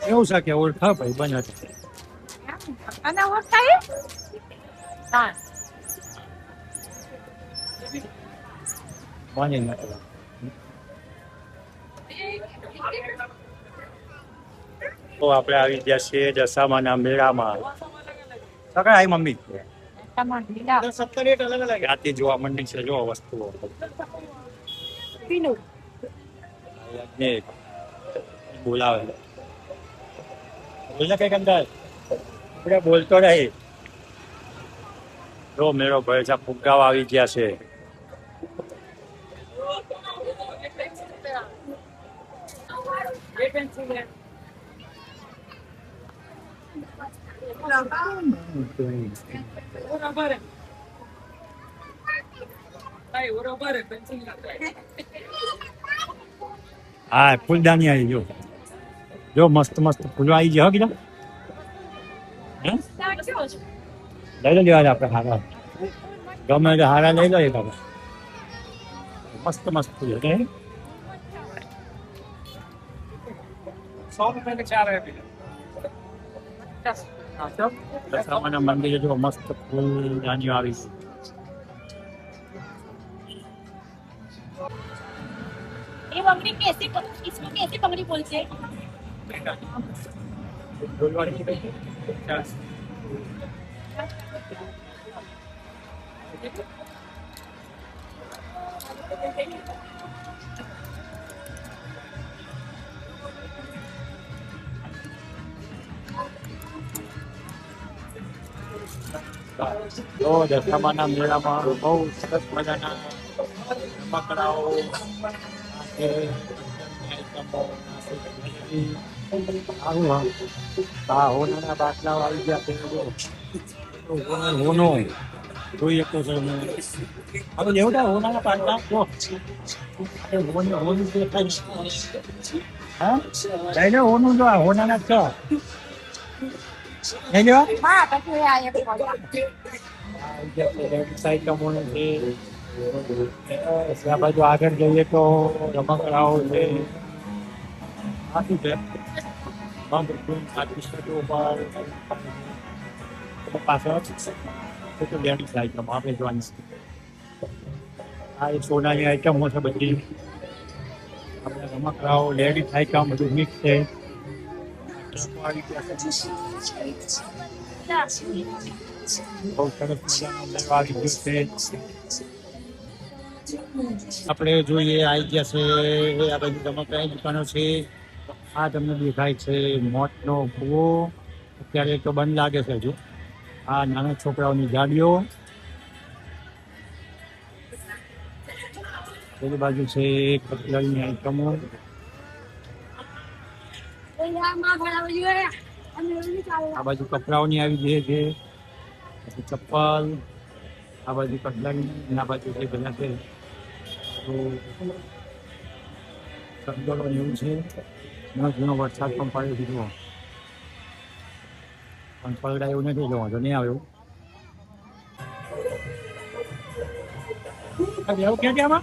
એવું છે કે ઓળખા ભાઈ બને અને ઓળખાય હા માની નથી તો આપણે આવી ગયા છીએ દશામાના મેળામાં સગા આઈ મમ્મી ત્યાંથી જોવા મંડી છે જો વસ્તુઓ પીનું ને બોલાવે બોલને કઈ અંદર આપણે બોલતો રહી જો મેળો ભરે છે ફુગ્ગાઓ આવી ગયા છે હા ફૂલદાની આવી જો જો મસ્ત મસ્ત ફૂલો આવી ગયા કીધા લઈ લો લેવા આપણે હારા ગમે તે હારા લઈ લો એક મસ્ત મસ્ત ફૂલો કે 100 રૂપિયા કે 4 દશામાના મંદિરે જો મસ્ત ફૂલદાનીઓ આવી ये बंगड़ी कैसे इसको कैसे बंगड़ी बोलते हैं તો દશામાના મેળામાં બહુ સરસ મજાના રમકડાઓ હોનાના બાટલાઓ આવી ગયા છે હોનો જોઈ શકો છો હવે લેવડા હોનાના બાટલા હોનું દેખાય હા લઈ લો હોનું જો હોનાના છ લઈ લો हाँ तो आए સાયકલ છે ત્યાં બાજુ આગળ જઈએ તો રમકડાઓ છે આટલું છે પાછળ તો લેડીઝ આઈટમ આપણે જોવાની આ એ સોનાની આઈટમો છે બધી આપણે રમકડાઓ લેડીઝ આઈટમ બધું મિક્સ છે બહુ સરસ મજાનો મેળો આવી ગયો છે આપણે જોઈએ આવી ગયા છે આ બધી રમકડાની દુકાનો છે આ તમને દેખાય છે મોતનો કૂવો અત્યારે તો બંધ લાગે છે હજુ આ નાના છોકરાઓની ગાડીઓ પેલી બાજુ છે કટલરીની આઈટમો આ બાજુ કપડાઓની આવી ગઈ છે ચપ્પલ આ બાજુ કટલરી આ બાજુ જે બધા છે તો શબ્દો એવું છે ઘણો વરસાદ પણ પડ્યો દીધો પણ પલડા એવું નથી જો વાંધો નહીં આવ્યો એવું ક્યાં આમાં